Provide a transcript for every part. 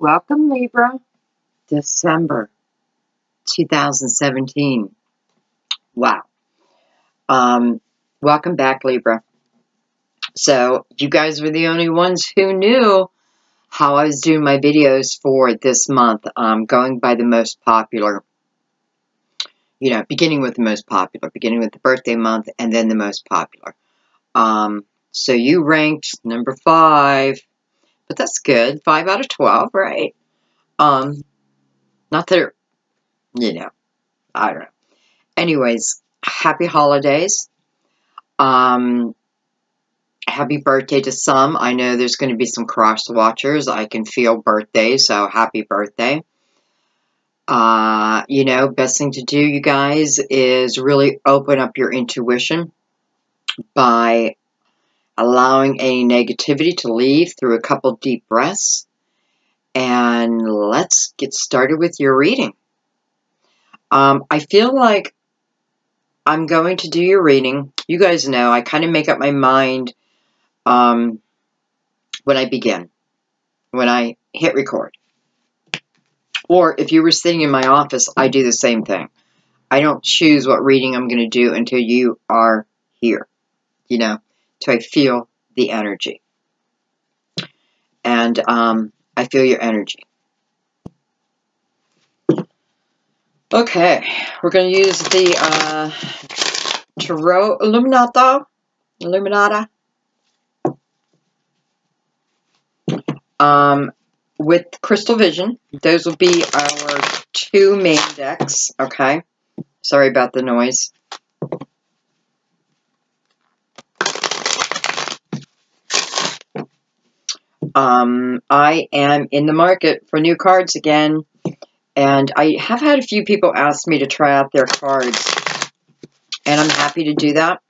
Welcome, Libra. December 2017. Wow. Welcome back, Libra. So, you guys were the only ones who knew how I was doing my videos for this month. Going by the most popular. You know, beginning with the most popular. Beginning with the birthday month and then the most popular. So you ranked number 5. But that's good. 5 out of 12, right? Not that, you know, I don't know. Anyways, happy holidays. Happy birthday to some. I know there's going to be some cross watchers. I can feel birthday, so happy birthday. You know, best thing to do, you guys, is really open up your intuition by allowing any negativity to leave through a couple deep breaths. And let's get started with your reading. I feel like I'm going to do your reading. You guys know I kind of make up my mind when I begin, when I hit record. Or if you were sitting in my office, I do the same thing. I don't choose what reading I'm going to do until you are here, you know, till I feel the energy. And I feel your energy. Okay, we're going to use the Tarot Illuminata. With Crystal Vision. Those will be our 2 main decks, okay? Sorry about the noise. I am in the market for new cards again, and I have had a few people ask me to try out their cards, and I'm happy to do that,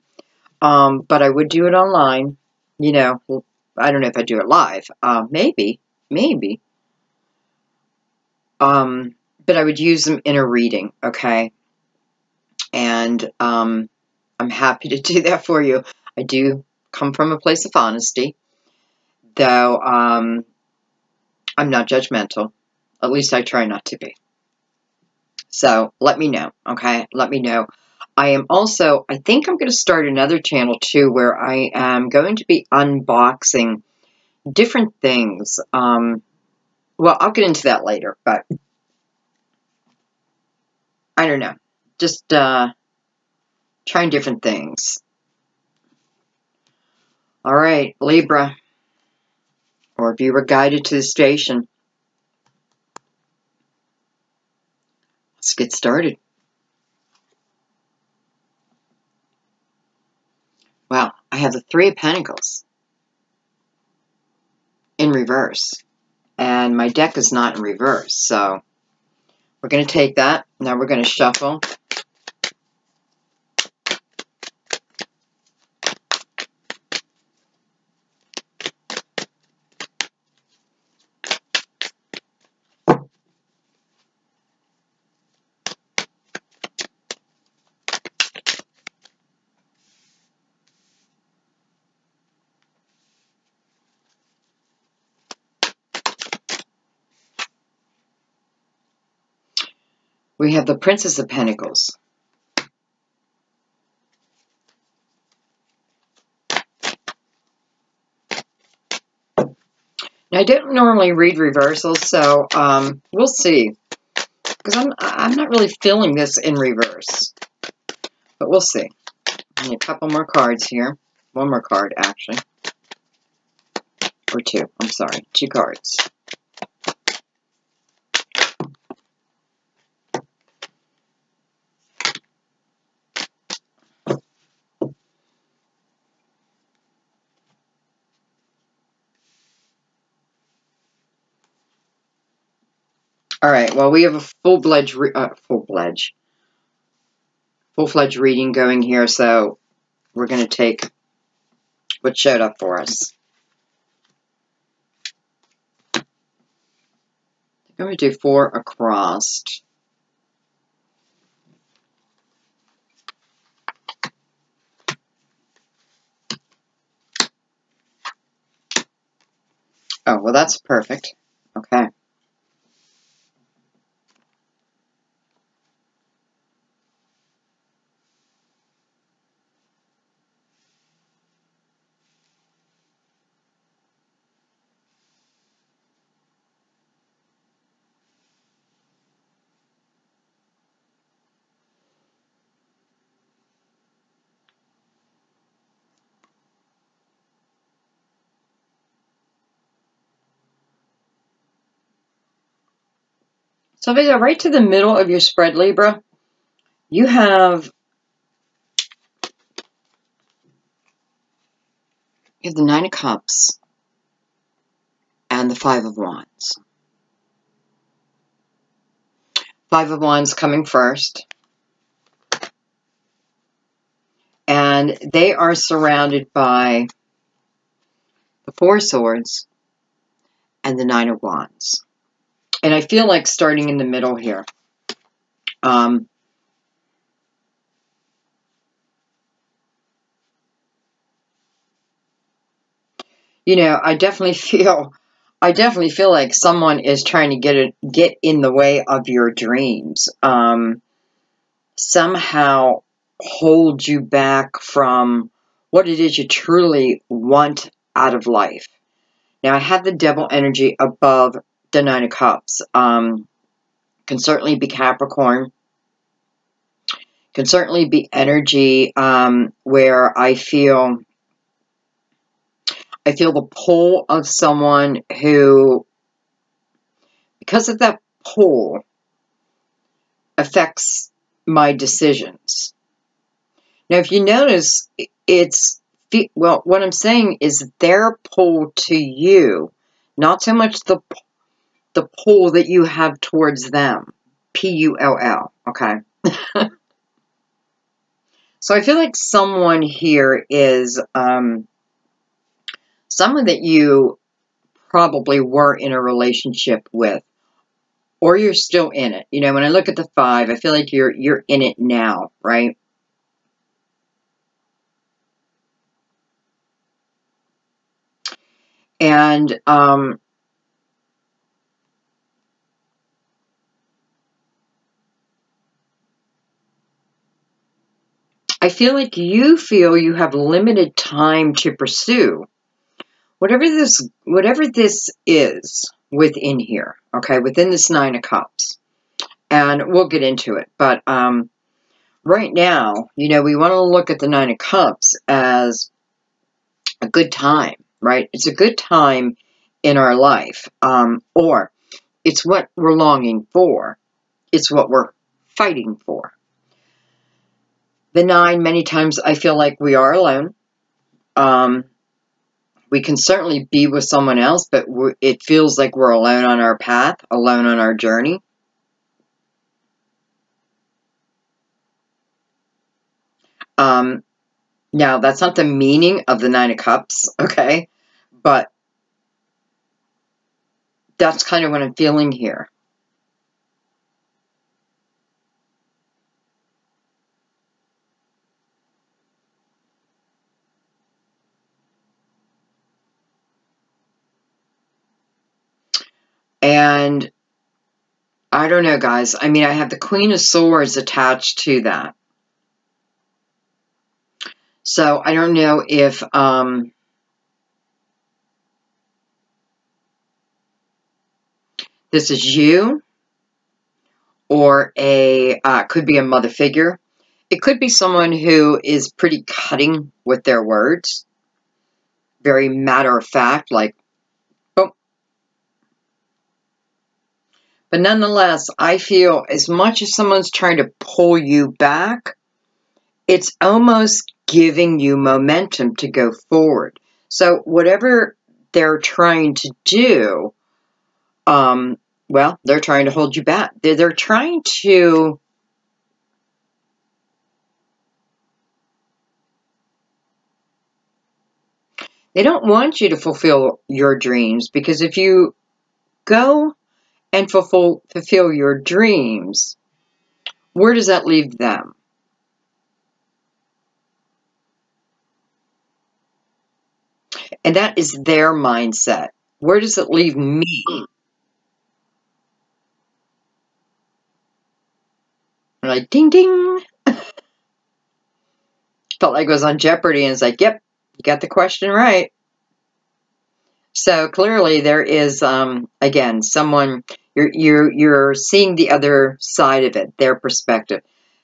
but I would do it online, you know. I don't know if I do it live, maybe, but I would use them in a reading, okay, and, I'm happy to do that for you. I do come from a place of honesty, though I'm not judgmental. At least I try not to be. So let me know, okay? Let me know. I am also, I think I'm going to start another channel too where I am going to be unboxing different things. Well, I'll get into that later, but I don't know. Just trying different things. All right, Libra, or if you were guided to the station, let's get started. Wow, I have the 3 of Pentacles in reverse, and my deck is not in reverse, so we're going to take that. Now we're going to shuffle. We have the Princess of Pentacles. Now, I don't normally read reversals, so we'll see. Because I'm not really feeling this in reverse. But we'll see. I need a couple more cards here. 1 more card, actually. Or 2. I'm sorry. 2 cards. All right. Well, we have a full-fledged reading going here, so we're going to take what showed up for us. I'm going to do 4 across. Oh, well, that's perfect. Okay. So if I go right to the middle of your spread, Libra, you have the Nine of Cups and the Five of Wands. Five of Wands coming first. And they are surrounded by the Four of Swords and the Nine of Wands. And I feel like starting in the middle here. You know, I definitely feel like someone is trying to get in the way of your dreams. Somehow hold you back from what it is you truly want out of life. Now, I have the Devil energy above the Nine of Cups. Can certainly be Capricorn. Can certainly be energy where I feel the pull of someone who, because of that pull, affects my decisions. Now, if you notice, well, what I'm saying is their pull to you, not so much the pull that you have towards them. P-U-L-L, okay? So I feel like someone here is someone that you probably were in a relationship with, or you're still in it. You know, when I look at the five, I feel like you're in it now, right? And I feel like you feel you have limited time to pursue whatever this is within here, okay, within this Nine of Cups. And we'll get into it. But right now, you know, we want to look at the Nine of Cups as a good time, right? It's a good time in our life. Or it's what we're longing for. It's what we're fighting for. The nine, many times I feel like we are alone. We can certainly be with someone else, but it feels like we're alone on our path, alone on our journey. Now, that's not the meaning of the Nine of Cups, okay? But that's kind of what I'm feeling here. And I don't know, guys. I mean, I have the Queen of Swords attached to that. So I don't know if this is you, or could be a mother figure. It could be someone who is pretty cutting with their words. Very matter of fact, like, boom. But nonetheless, I feel as much as someone's trying to pull you back, it's almost giving you momentum to go forward. So whatever they're trying to do, well, they're trying to hold you back. They're trying to... They don't want you to fulfill your dreams, because if you go and fulfill your dreams, where does that leave them? And that is their mindset. Where does it leave me? I'm like, ding, ding. Felt like I was on Jeopardy, and it's like, yep, you got the question right. So clearly there is, again, someone, you're seeing the other side of it, their perspective.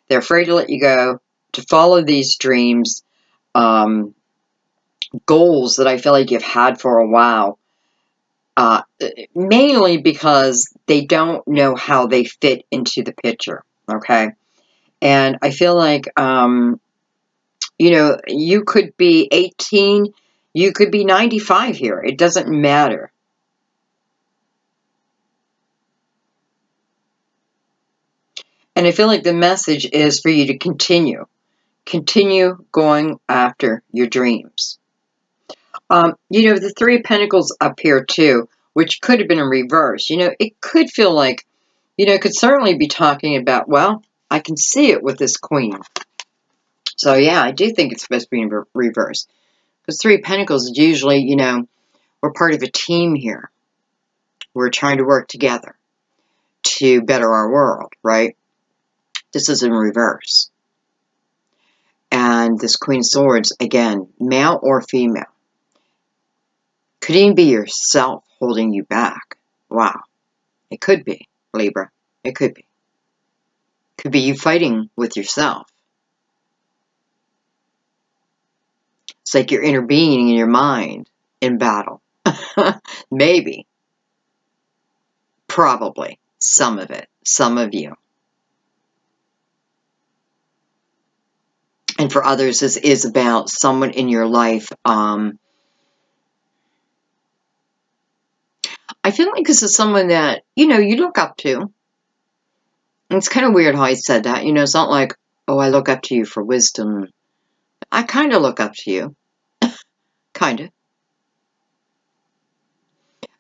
They're afraid to let you go, to follow these dreams, goals that I feel like you've had for a while. Mainly because they don't know how they fit into the picture, okay? And I feel like, you know, you could be 18, you could be 95 here. It doesn't matter. And I feel like the message is for you to continue. Continue going after your dreams. You know, the Three of Pentacles up here too, which could have been in reverse. You know, it could feel like, you know, it could certainly be talking about, well, I can see it with this Queen. So yeah, I do think it's supposed to be in reverse. Because Three of Pentacles is usually, you know, we're part of a team here. We're trying to work together to better our world, right? This is in reverse. And this Queen of Swords, again, male or female. Could even be yourself holding you back. Wow. It could be, Libra. It could be. Could be you fighting with yourself. It's like you're intervening in your mind in battle. Maybe. Probably. Some of it. Some of you. And for others, this is about someone in your life. I feel like this is someone that, you know, you look up to. And it's kind of weird how I said that. You know, it's not like, oh, I look up to you for wisdom. I kind of look up to you. Kind of.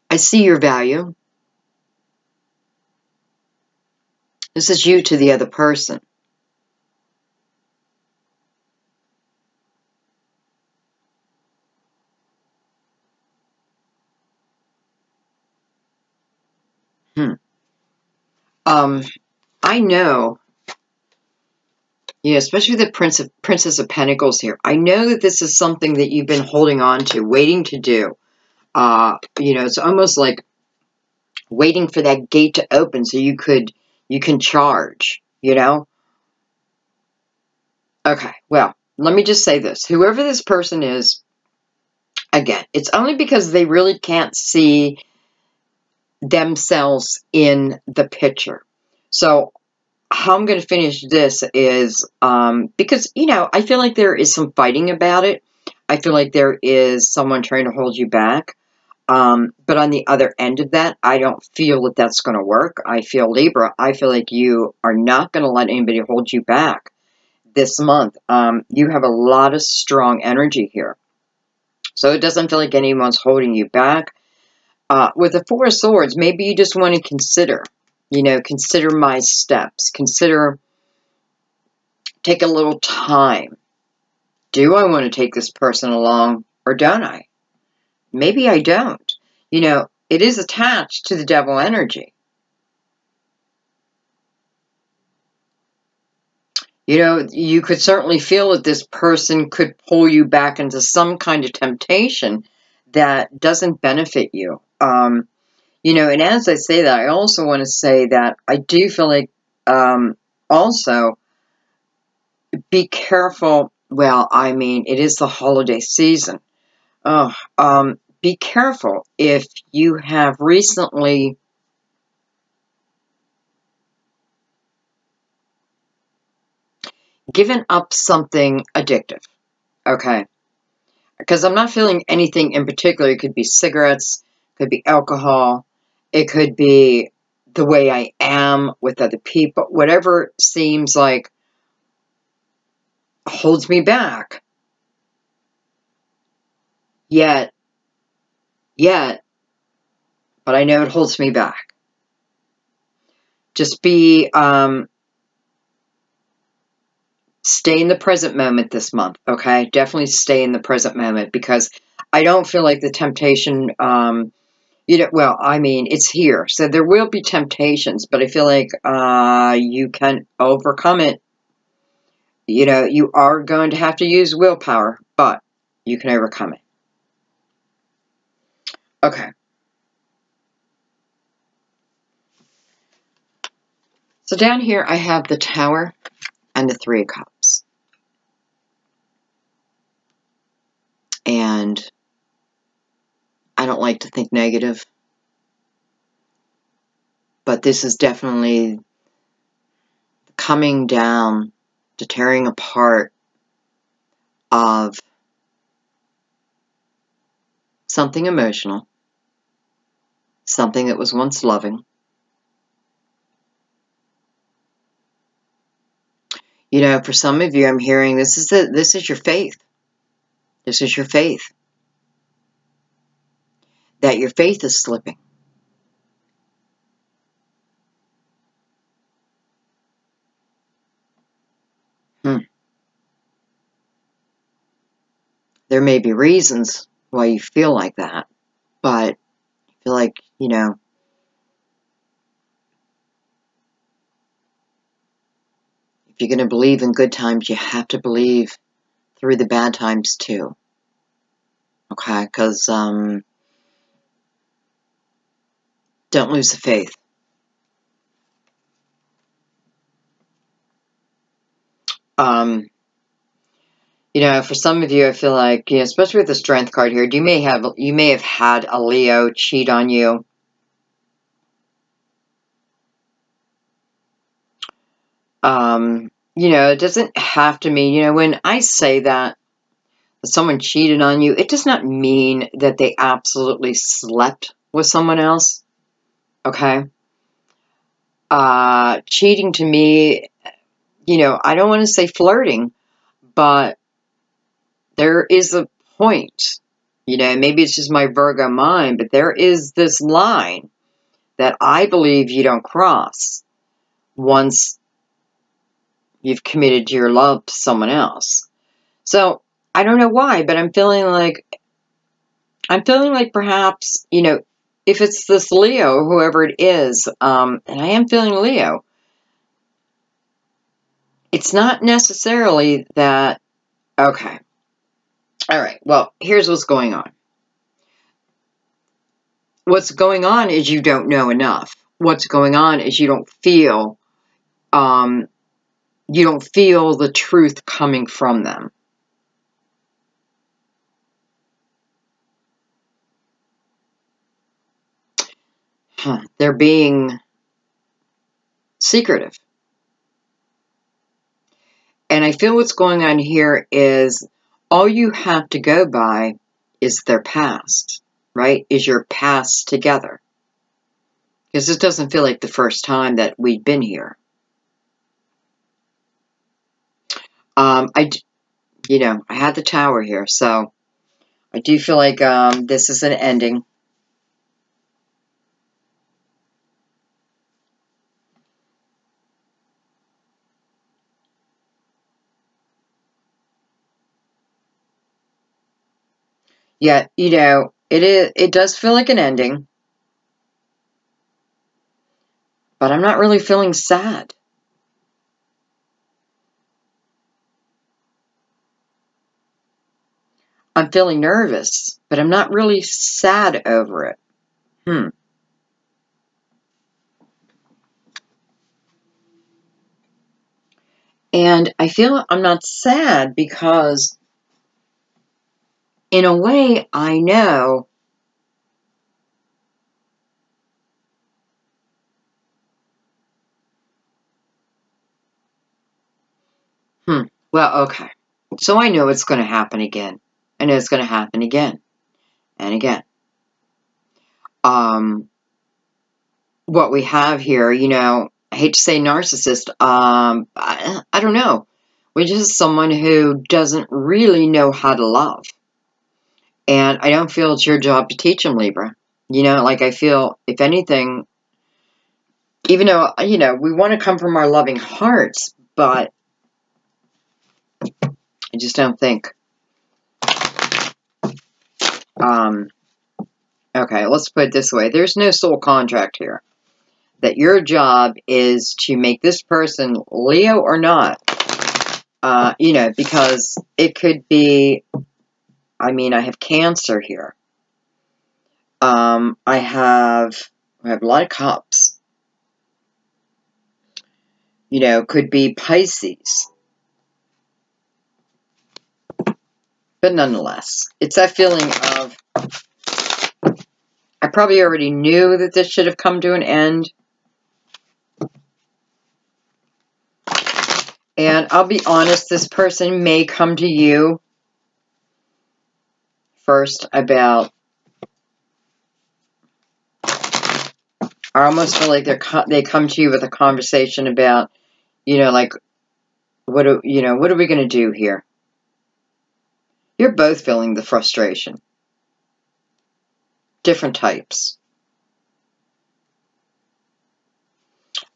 I see your value. This is you to the other person. I know, yeah, especially the Princess of Pentacles here. I know that this is something that you've been holding on to, waiting to do. You know, it's almost like waiting for that gate to open so you can charge, you know? Okay, well, let me just say this. Whoever this person is, again, it's only because they really can't see themselves in the picture. So how I'm going to finish this is, because, you know, I feel like there is some fighting about it. I feel like there is someone trying to hold you back. But on the other end of that, I don't feel that that's going to work. I feel, Libra, I feel like you are not going to let anybody hold you back this month. You have a lot of strong energy here. So it doesn't feel like anyone's holding you back. With the Four of Swords, maybe you just want to consider, you know, consider my steps. Take a little time. Do I want to take this person along or don't I? Maybe I don't. You know, it is attached to the devil energy. You know, you could certainly feel that this person could pull you back into some kind of temptation that doesn't benefit you. You know, and as I say that, I also want to say that I do feel like also be careful. Well, I mean, it is the holiday season. Be careful if you have recently given up something addictive, okay? Because I'm not feeling anything in particular. It could be cigarettes, it could be alcohol, it could be the way I am with other people, whatever seems like holds me back. Yet, but I know it holds me back. Just be, stay in the present moment this month, okay? Definitely stay in the present moment because I don't feel like the temptation, you know, well, I mean, it's here. So there will be temptations, but I feel like you can overcome it. You know, you are going to have to use willpower, but you can overcome it. Okay. So down here I have the Tower and the Three of Cups. And I don't like to think negative. But this is definitely coming down, the tearing apart of something emotional, something that was once loving. You know, for some of you, I'm hearing this is your faith. This is your faith. That your faith is slipping. There may be reasons why you feel like that, but I feel like, you know, if you're going to believe in good times, you have to believe through the bad times too. Okay? Because don't lose the faith. You know, for some of you, I feel like, you know, especially with the Strength card here, you may have had a Leo cheat on you. You know, it doesn't have to mean, you know, when I say that someone cheated on you, it does not mean that they absolutely slept with someone else. Okay? Cheating to me, you know, I don't want to say flirting, but there is a point, you know, maybe it's just my Virgo mind, but there is this line that I believe you don't cross once you've committed your love to someone else. So, I don't know why, but I'm feeling like perhaps, you know, if it's this Leo, whoever it is, and I am feeling Leo, it's not necessarily that, okay. All right, well, here's what's going on. What's going on is you don't know enough. What's going on is you don't feel the truth coming from them. They're being secretive. And I feel what's going on here is all you have to go by is their past, right? Is your past together. Because this doesn't feel like the first time that we've been here. You know, I had the Tower here, so I do feel like this is an ending. Yeah, you know, it does feel like an ending. But I'm not really feeling sad. I'm feeling nervous, but I'm not really sad over it. And I feel I'm not sad because, in a way, I know well, okay. So I know it's going to happen again. I know it's going to happen again and again. What we have here, you know, I hate to say narcissist, I don't know. We're just someone who doesn't really know how to love. And I don't feel it's your job to teach them, Libra. You know, like I feel, if anything, even though, you know, we want to come from our loving hearts, but I just don't think. Okay, let's put it this way. There's no soul contract here. That your job is to make this person, Leo or not, you know, because it could be, I mean, I have Cancer here. I have a lot of Cups. You know, could be Pisces. But nonetheless, it's that feeling of, I probably already knew that this should have come to an end. And I'll be honest, this person may come to you first about, I almost feel like they come to you with a conversation about, like, what are we going to do here? You're both feeling the frustration. Different types.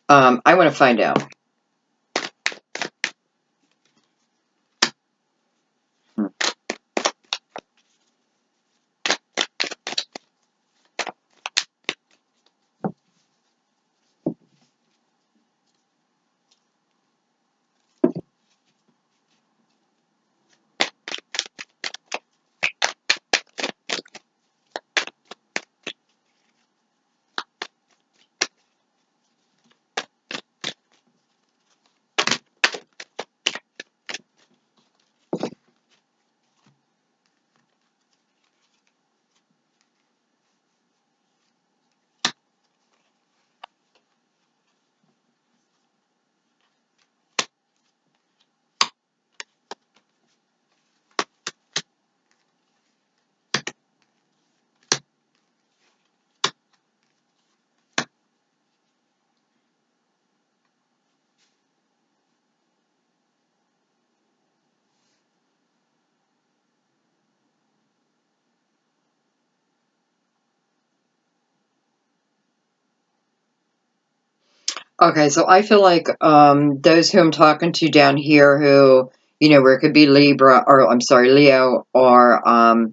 I want to find out. Okay, so I feel like those who I'm talking to down here who, where it could be Libra, or I'm sorry, Leo, or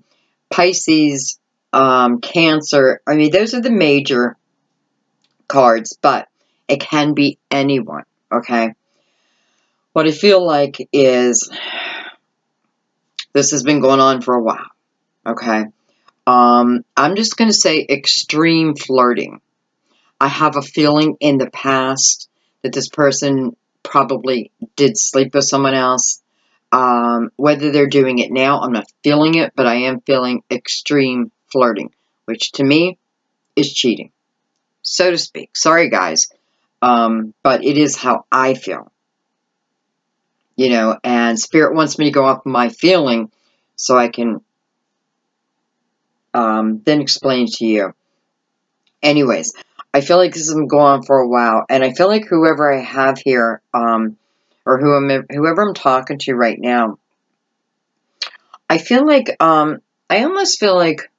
Pisces, Cancer. I mean, those are the major cards, but it can be anyone, okay? What I feel like is this has been going on for a while, okay? I'm just going to say extreme flirting. I have a feeling in the past that this person probably did sleep with someone else. Whether they're doing it now, I'm not feeling it, but I am feeling extreme flirting, which to me is cheating, so to speak. Sorry, guys, but it is how I feel, and Spirit wants me to go off my feeling so I can then explain to you. Anyways, I feel like this has been going on for a while, and I feel like whoever I have here, or whoever I'm talking to right now, I feel like, I almost feel like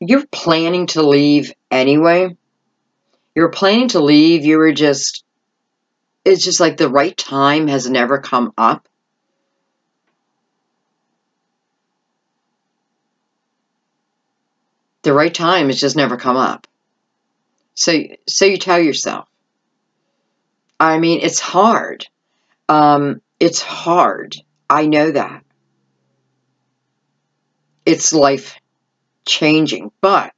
you're planning to leave anyway. You're planning to leave, it's just like the right time has never come up. The right time has just never come up. So you tell yourself. I mean, it's hard. It's hard. I know that. It's life changing. But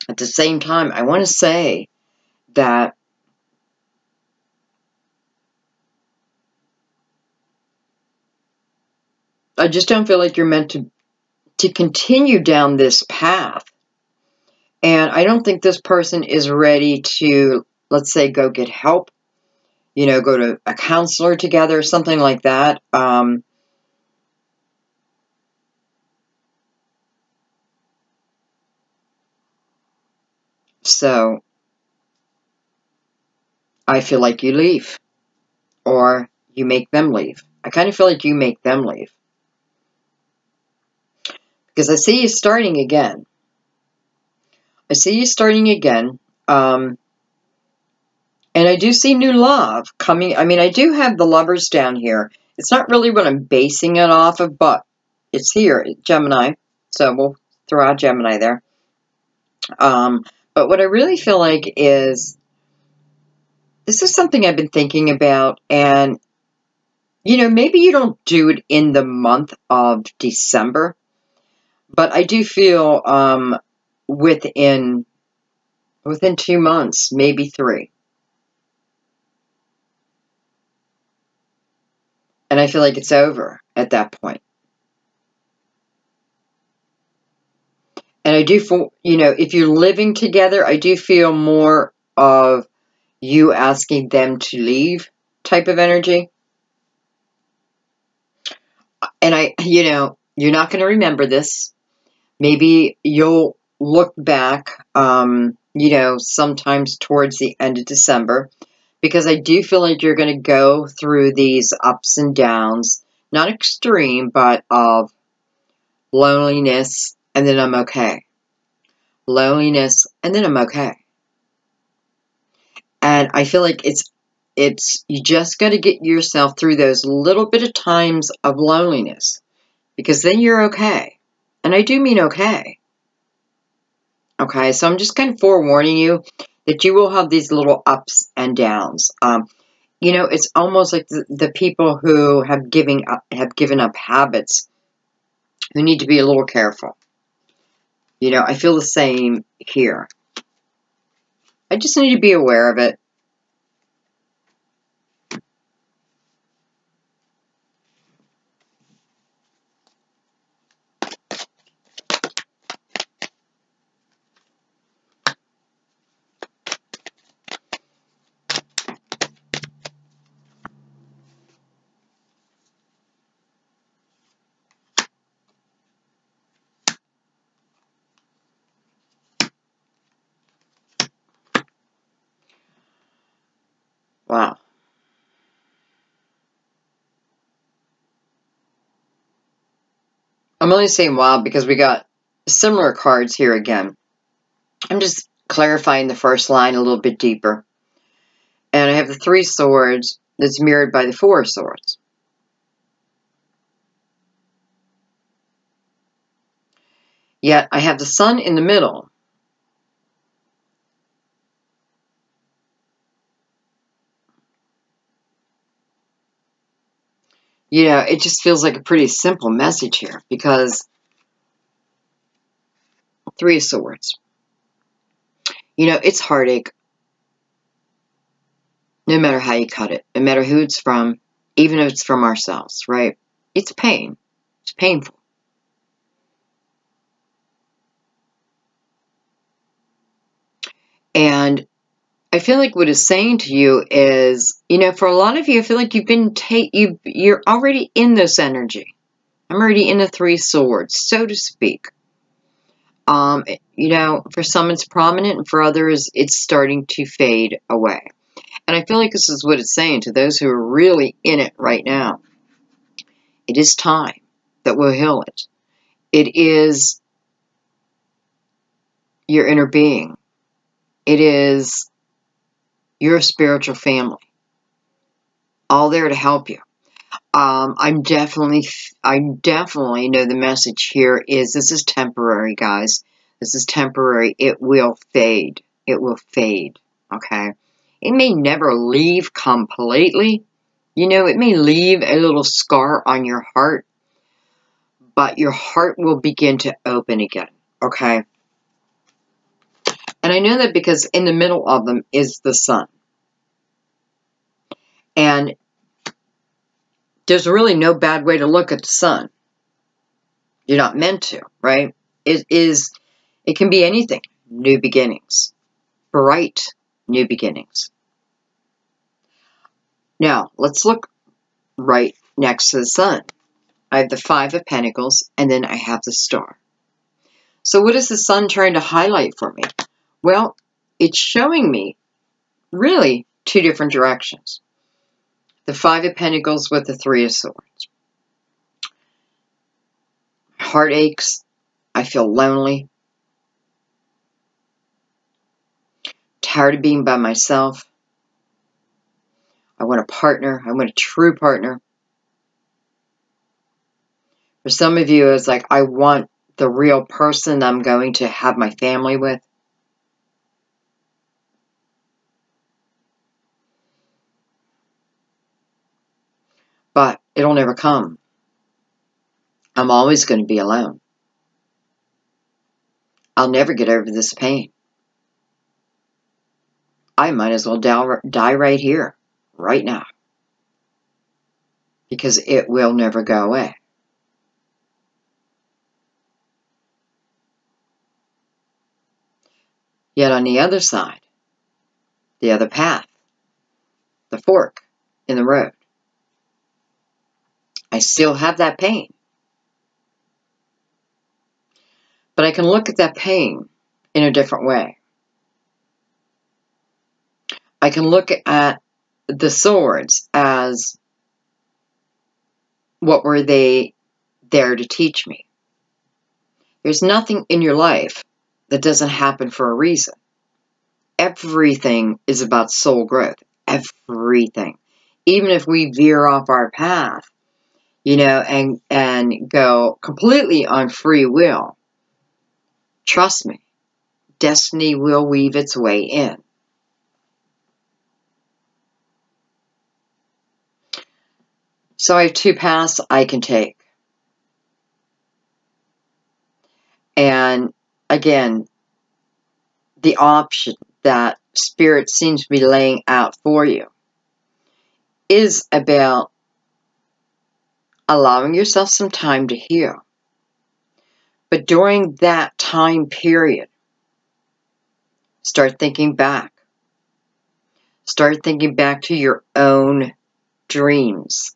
at the same time, I want to say that I just don't feel like you're meant to continue down this path. And I don't think this person is ready to, let's say, go get help, go to a counselor together, something like that. So I feel like you leave, or you make them leave. I kind of feel like you make them leave. Because I see you starting again. I see you starting again. And I do see new love coming. I mean, I do have the Lovers down here. It's not really what I'm basing it off of, but it's here, Gemini. So we'll throw out Gemini there. But what I really feel like is, this is something I've been thinking about, and, maybe you don't do it in the month of December, but I do feel within 2 months, maybe 3. And I feel like it's over at that point. And I do feel, if you're living together, I do feel more of you asking them to leave. type of energy. And you're not going to remember this. Maybe you'll look back, sometimes towards the end of December, because I do feel like you're going to go through these ups and downs, not extreme, but of loneliness, and then I'm okay. Loneliness, and then I'm okay. And I feel like it's you just got to get yourself through those little bit of times of loneliness, because then you're okay. And I do mean okay. Okay, so I'm just kind of forewarning you that you will have these little ups and downs. It's almost like the people who have given up habits, who need to be a little careful. I feel the same here. I just need to be aware of it. Wow. I'm only saying wow because we got similar cards here again. I'm just clarifying the first line a little bit deeper. And I have the 3 swords that's mirrored by the 4 swords. Yet I have the sun in the middle. It just feels like a pretty simple message here, because 3 of swords. It's heartache. No matter how you cut it, no matter who it's from, even if it's from ourselves, right? It's pain. It's painful. And I feel like what it's saying to you is, for a lot of you, I feel like you're already in this energy. I'm already in the 3 swords, so to speak. For some it's prominent, and for others it's starting to fade away. And I feel like this is what it's saying to those who are really in it right now. It is time that will heal it. It is your inner being. It is your spiritual family, all there to help you. I definitely know the message here is this is temporary, guys. This is temporary. It will fade. It will fade. Okay. It may never leave completely. It may leave a little scar on your heart, but your heart will begin to open again. Okay. And I know that because in the middle of them is the sun. And there's really no bad way to look at the sun. You're not meant to, right? It can be anything. New beginnings. Bright new beginnings. Now, let's look right next to the sun. I have the 5 of Pentacles, and then I have the star. So what is the sun trying to highlight for me? Well, it's showing me really 2 different directions. The 5 of Pentacles with the 3 of Swords. Heart aches. I feel lonely. Tired of being by myself. I want a partner. I want a true partner. For some of you, it's like, I want the real person I'm going to have my family with. But it'll never come. I'm always going to be alone. I'll never get over this pain. I might as well die right here, right now. Because it will never go away. Yet on the other side, the other path, the fork, in the road. I still have that pain. But I can look at that pain in a different way. I can look at the swords as, what were they there to teach me? There's nothing in your life that doesn't happen for a reason. Everything is about soul growth. Everything. Even if we veer off our path, you know, and go completely on free will, trust me, destiny will weave its way in. So I have two paths I can take. And again, the option that Spirit seems to be laying out for you is about allowing yourself some time to heal. But during that time period, start thinking back. Start thinking back to your own dreams.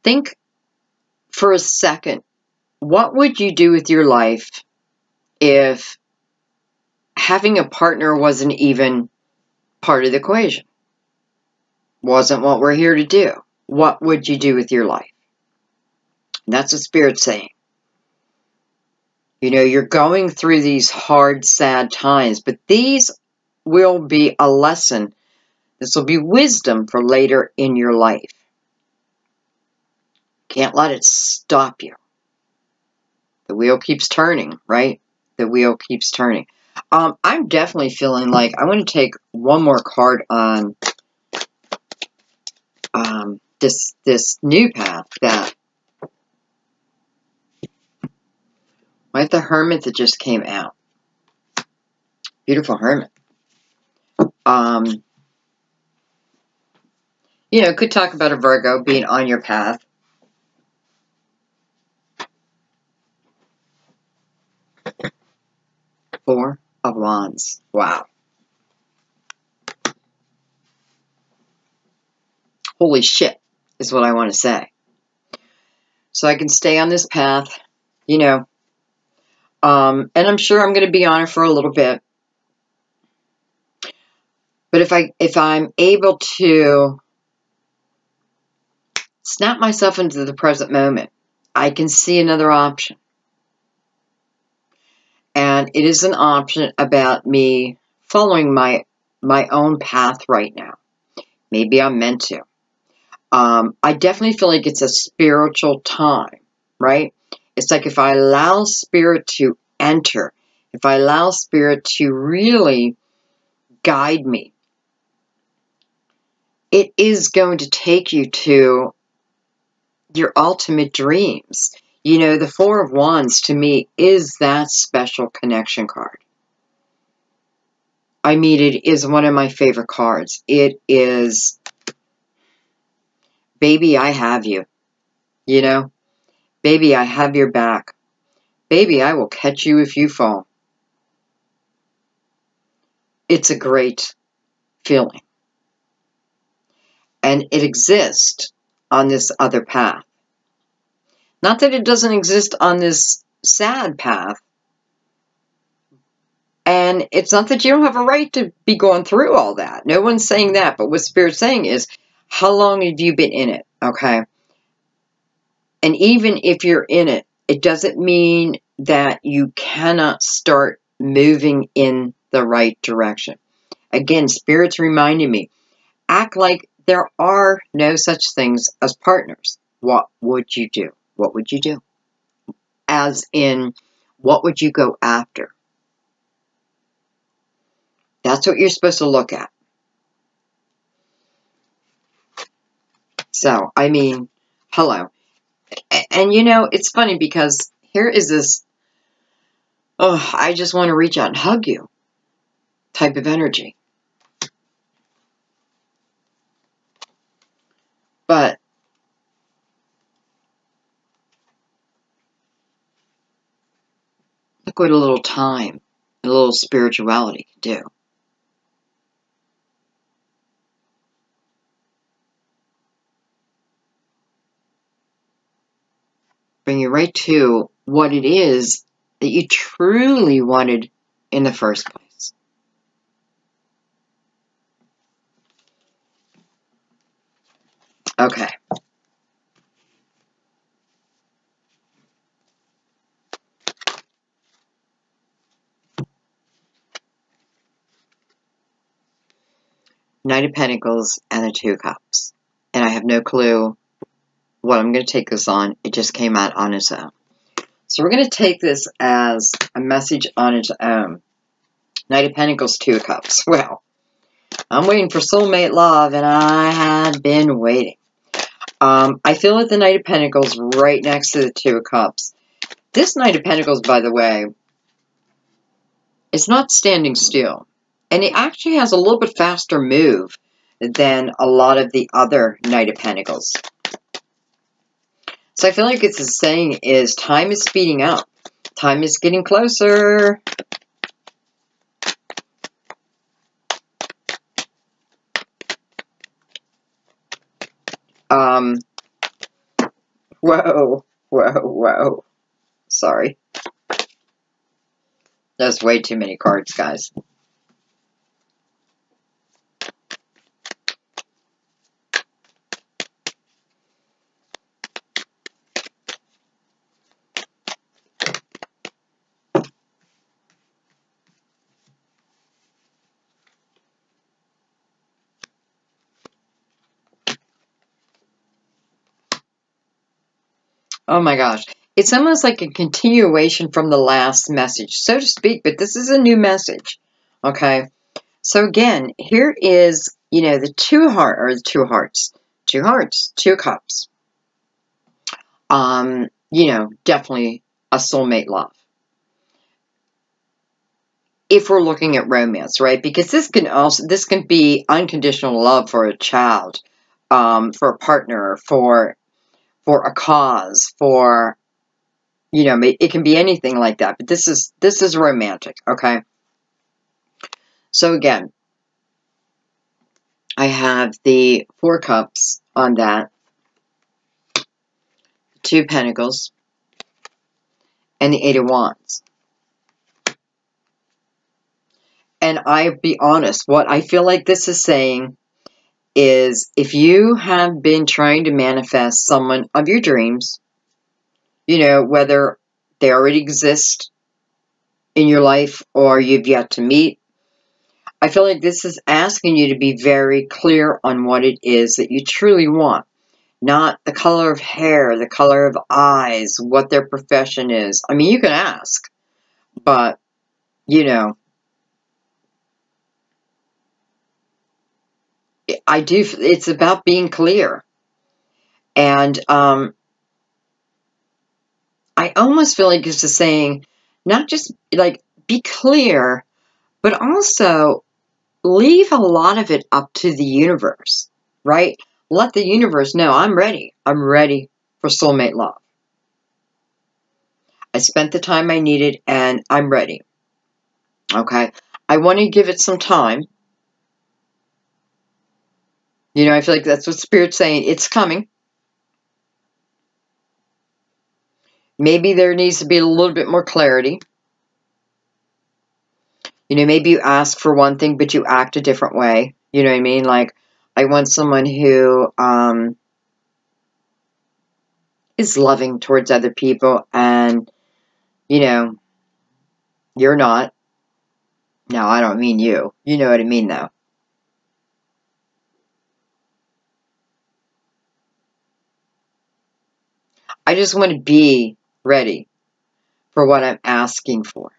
Think for a second, what would you do with your life if having a partner wasn't even part of the equation? Wasn't what we're here to do. What would you do with your life? That's what Spirit's saying. You know, you're going through these hard, sad times, but these will be a lesson. This will be wisdom for later in your life. Can't let it stop you. The wheel keeps turning, right? The wheel keeps turning. I'm definitely feeling like I want to take one more card on this new path that, like the Hermit that just came out. Beautiful Hermit. You know, could talk about a Virgo being on your path. Four of Wands. Wow. Holy shit is what I want to say. So I can stay on this path, you know. And I'm sure I'm going to be on it for a little bit. But if I'm able to snap myself into the present moment, I can see another option. And it is an option about me following my own path right now. Maybe I'm meant to. I definitely feel like it's a spiritual time, right? It's like if I allow Spirit to enter, if I allow Spirit to really guide me, it is going to take you to your ultimate dreams. You know, the Four of Wands to me is that special connection card. I mean, it is one of my favorite cards. It is, baby, I have you. You know, baby, I have your back. Baby, I will catch you if you fall. It's a great feeling. And it exists on this other path. Not that it doesn't exist on this sad path. And it's not that you don't have a right to be going through all that. No one's saying that. But what Spirit's saying is, how long have you been in it? Okay. And even if you're in it, it doesn't mean that you cannot start moving in the right direction. Again, Spirit's reminding me, act like there are no such things as partners. What would you do? What would you do? As in, what would you go after? That's what you're supposed to look at. So, I mean, hello. And you know, it's funny because here is this, oh, I just want to reach out and hug you type of energy. But look what a little time, a little spirituality can do. bring you right to what it is that you truly wanted in the first place. Okay. Knight of Pentacles and the Two of Cups. And I have no clue what I'm going to take this on. It just came out on its own. So we're going to take this as a message on its own. Knight of Pentacles, Two of Cups. Well, I'm waiting for soulmate love, and I have been waiting. I feel like the Knight of Pentacles right next to the Two of Cups. This Knight of Pentacles, by the way, is not standing still. And it actually has a little bit faster move than a lot of the other Knight of Pentacles. So I feel like it's saying is time is speeding up. Time is getting closer. Whoa. Sorry. That's way too many cards, guys. Oh my gosh. It's almost like a continuation from the last message, so to speak, but this is a new message. Okay? So again, here is, the two hearts, two cups. Definitely a soulmate love. If we're looking at romance, right? Because this can be unconditional love for a child, for a partner, for a cause, for it can be anything like that. But this is romantic, okay? So again, I have the Four Cups on that, Two Pentacles, and the Eight of Wands. And I'll be honest, what I feel like this is saying is if you have been trying to manifest someone of your dreams, whether they already exist in your life or you've yet to meet, I feel like this is asking you to be very clear on what it is that you truly want. Not the color of hair, the color of eyes, what their profession is. I mean, you can ask, but, it's about being clear. And I almost feel like it's just saying, not just, like, be clear, but also leave a lot of it up to the universe, right? Let the universe know, I'm ready. I'm ready for soulmate love. I spent the time I needed, and I'm ready. Okay? I want to give it some time. I feel like that's what Spirit's saying. It's coming. Maybe there needs to be a little bit more clarity. Maybe you ask for one thing, but you act a different way. You know what I mean? Like, I want someone who is loving towards other people, and, you're not. No, I don't mean you. You know what I mean, though. I just want to be ready for what I'm asking for,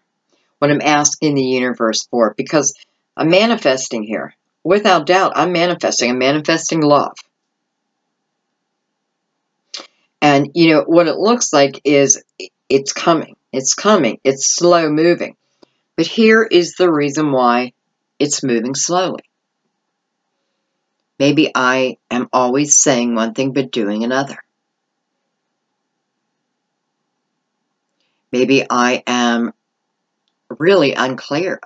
what I'm asking the universe for, because I'm manifesting here. Without doubt, I'm manifesting love. And, what it looks like is it's coming. It's coming. It's slow moving. But here is the reason why it's moving slowly. Maybe I am always saying one thing but doing another. Maybe I am really unclear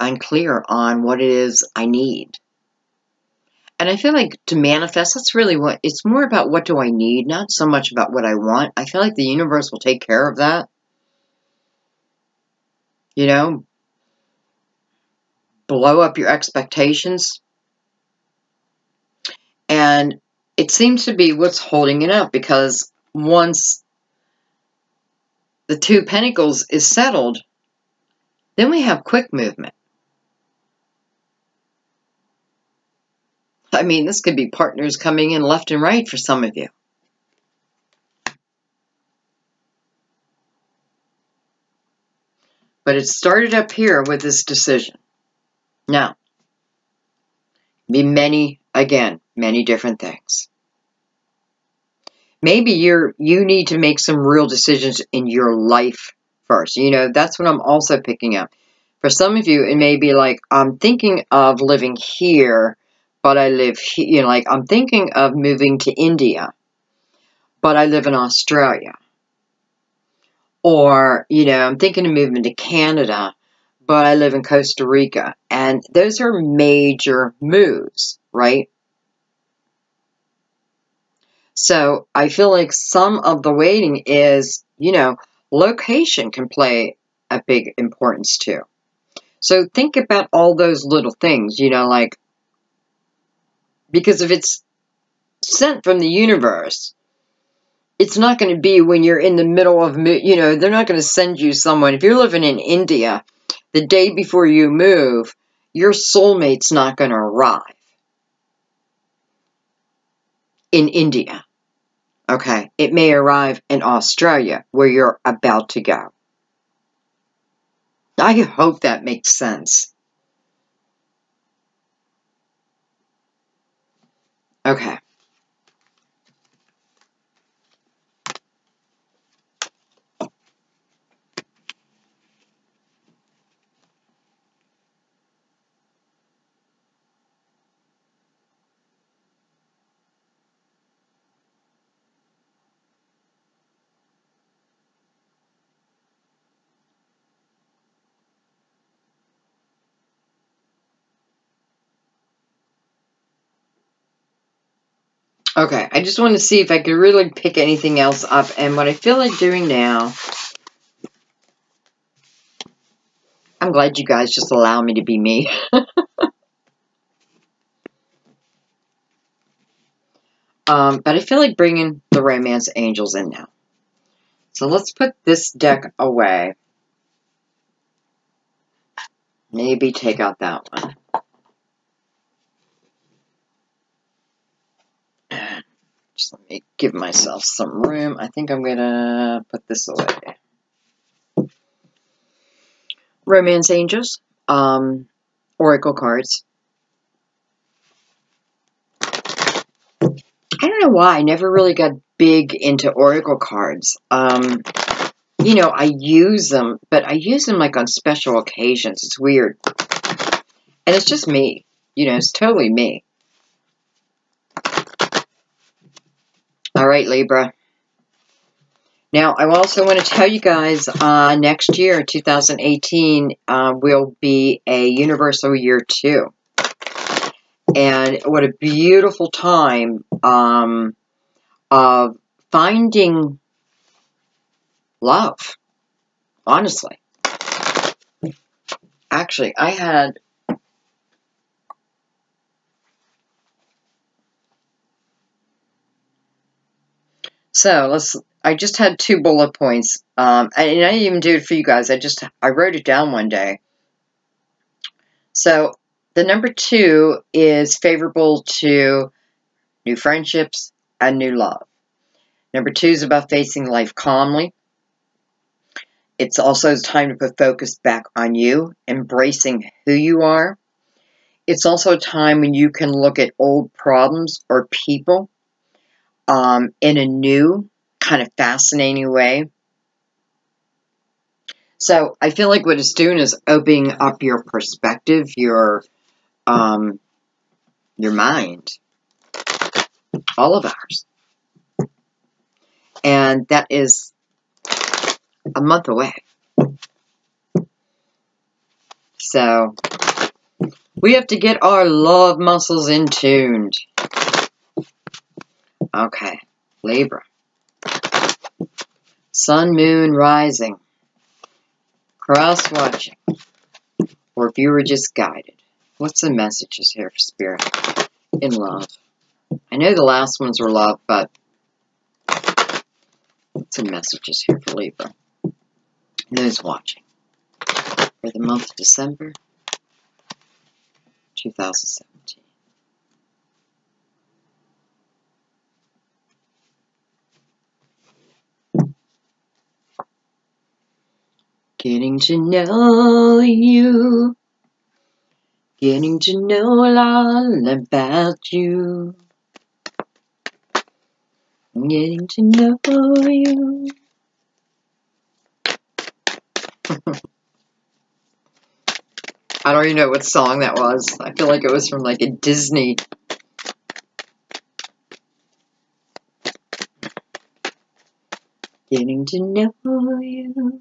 on what it is I need. And I feel like to manifest, that's really what, it's more about what do I need, not so much about what I want. I feel like the universe will take care of that. You know, blow up your expectations. And it seems to be what's holding it up, because once the Two of Pentacles is settled, then we have quick movement. I mean, this could be partners coming in left and right for some of you. But it started up here with this decision. Now, be many different things. Maybe you need to make some real decisions in your life first. You know, that's what I'm also picking up. For some of you, it may be like, I'm thinking of living here, but I live here. You know, like, I'm thinking of moving to India, but I live in Australia. Or, you know, I'm thinking of moving to Canada, but I live in Costa Rica. And those are major moves, right? So I feel like some of the waiting is, you know, location can play a big importance too. So think about all those little things, you know, like, because if it's sent from the universe, it's not going to be when you're in the middle of, you know, they're not going to send you someone. If you're living in India, the day before you move, your soulmate's not going to arrive in India. Okay, it may arrive in Australia where you're about to go. I hope that makes sense. Okay. Okay, I just want to see if I could really pick anything else up. And what I feel like doing now, I'm glad you guys just allow me to be me. But I feel like bringing the romance angels in now. So let's put this deck away. Maybe take out that one. Just let me give myself some room. I think I'm going to put this away. Romance angels. Oracle cards. I don't know why. I never really got big into oracle cards. You know, I use them, but I use them like on special occasions. It's weird. And it's just me. You know, it's totally me. All right, Libra. Now, I also want to tell you guys, next year, 2018, will be a universal year too. And what a beautiful time of finding love, honestly. Actually, I had... So, I just had 2 bullet points. And I didn't even do it for you guys. I wrote it down one day. So, the number 2 is favorable to new friendships and new love. Number 2 is about facing life calmly. It's also time to put focus back on you, embracing who you are. It's also a time when you can look at old problems or people in a new, kind of fascinating way. So I feel like what it's doing is opening up your perspective, your mind, all of ours. And that is a month away. So We have to get our love muscles in tuned. Okay, Libra. Sun, moon, rising. Cross-watching. Or if you were just guided. What's the messages here for Spirit? In love. I know the last ones were love, but what's the messages here for Libra? Those watching. For the month of December 2017. Getting to know you. Getting to know all about you. Getting to know you. I don't even know what song that was. I feel like it was from like a Disney. Getting to know you.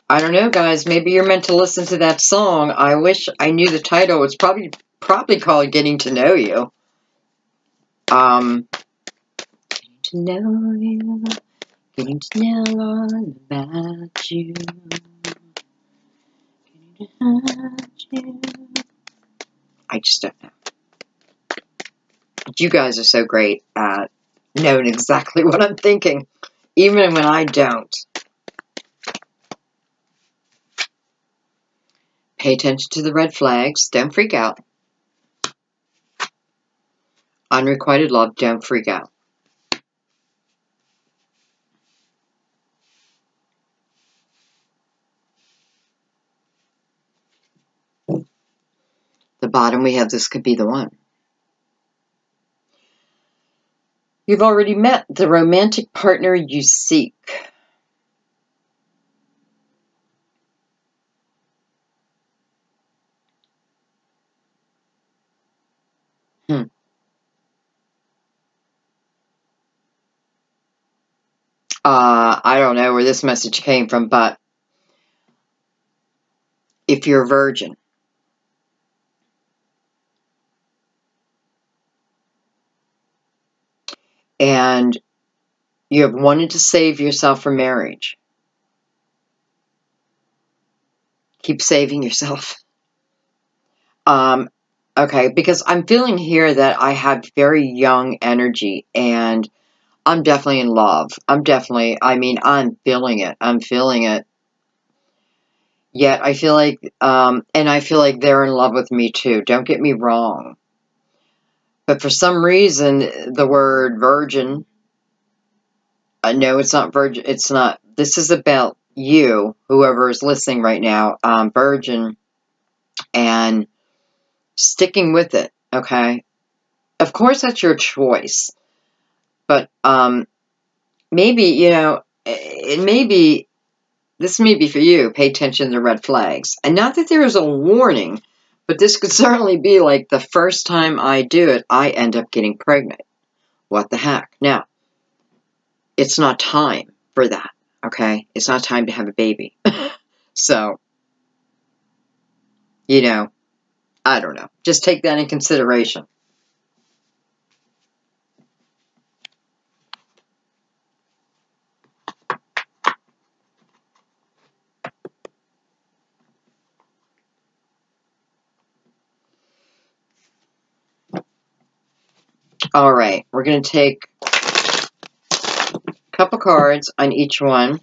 I don't know, guys. Maybe you're meant to listen to that song. I wish I knew the title. It's probably called Getting to Know You. Getting to know you. Getting to know all about you. I just don't know. But you guys are so great at knowing exactly what I'm thinking, even when I don't. Pay attention to the red flags. Don't freak out. Unrequited love. Don't freak out. The bottom we have this could be the one. You've already met the romantic partner you seek. I don't know where this message came from, but if you're a virgin and you have wanted to save yourself for marriage, keep saving yourself. Okay, because I'm feeling here that I have very young energy and I'm definitely in love. I'm feeling it. I'm feeling it. Yet I feel like, and I feel like they're in love with me too. Don't get me wrong. But for some reason, the word virgin, no, it's not virgin. It's not. This is about you, whoever is listening right now, virgin, and sticking with it, okay? Of course, that's your choice. But maybe, this may be for you. Pay attention to the red flags. And not that there is a warning, but this could certainly be like the first time I do it, I end up getting pregnant. What the heck? Now, it's not time for that, okay? It's not time to have a baby. So, I don't know. Just take that in consideration. All right, we're going to take a couple cards on each one.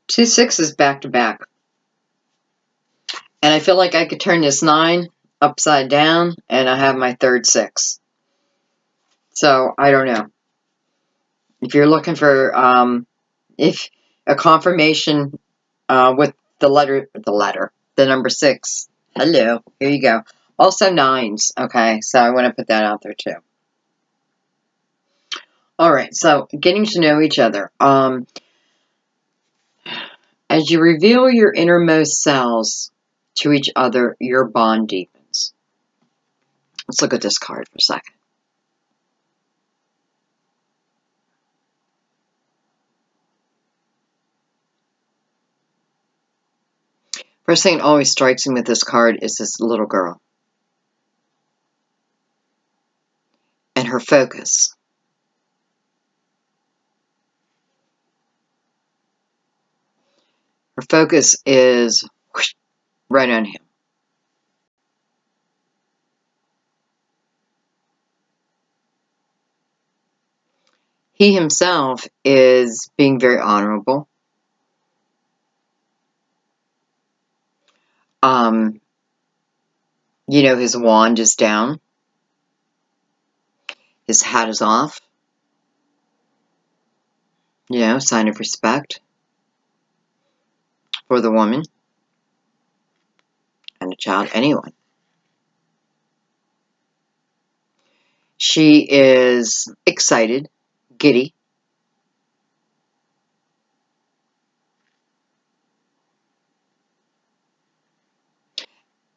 2 6s back to back. And I feel like I could turn this 9 upside down and I have my third 6. So, I don't know. If you're looking for if a confirmation with the number 6. Hello, here you go. Also 9s, okay? So I want to put that out there too. All right, so getting to know each other. As you reveal your innermost selves to each other, your bond deepens. Let's look at this card for a second. First thing that always strikes me with this card is this little girl. And her focus. Her focus is right on him. He himself is being very honorable. You know, his wand is down. His hat is off. You know, sign of respect for the woman and a child, anyone. She is excited, giddy.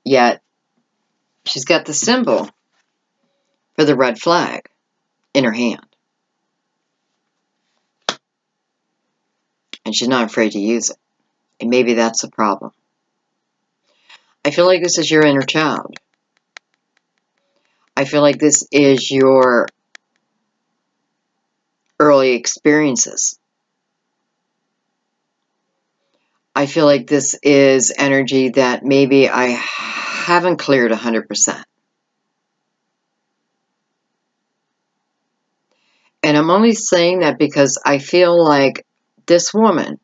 Yet, she's got the symbol for the red flag in her hand. And she's not afraid to use it. And maybe that's the problem. I feel like this is your inner child. I feel like this is your early experiences. I feel like this is energy that maybe I haven't cleared 100%. And I'm only saying that because I feel like this woman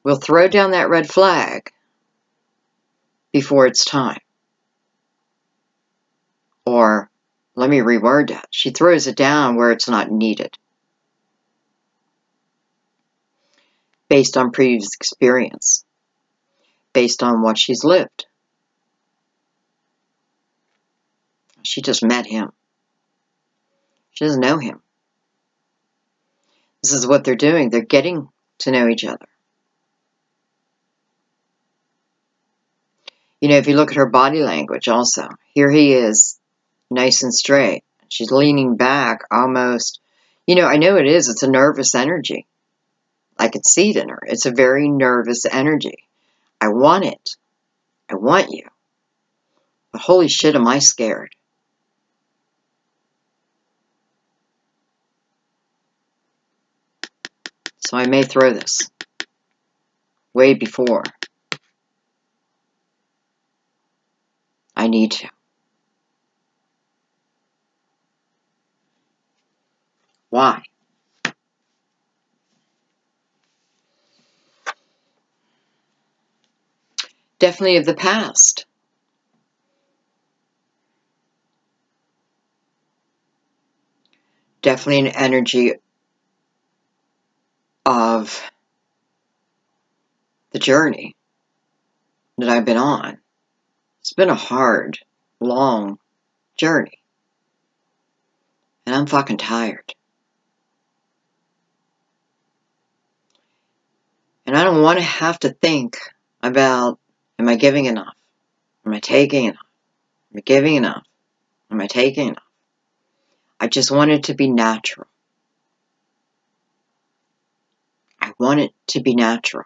will throw down that red flag before it's time. Or, let me reword that. She throws it down where it's not needed. Based on previous experience. Based on what she's lived. She just met him. She doesn't know him. This is what they're doing. They're getting to know each other. You know, if you look at her body language also, here he is, nice and straight. She's leaning back almost. You know, I know it is. It's a nervous energy. I can see it in her. It's a very nervous energy. I want it. I want you. But holy shit, am I scared. So I may throw this way before I need to. Why? Definitely of the past. Definitely an energy of the journey that I've been on. It's been a hard, long journey. And I'm fucking tired. And I don't want to have to think about, am I giving enough? Am I taking enough? Am I giving enough? Am I taking enough? I just want it to be natural. I want it to be natural.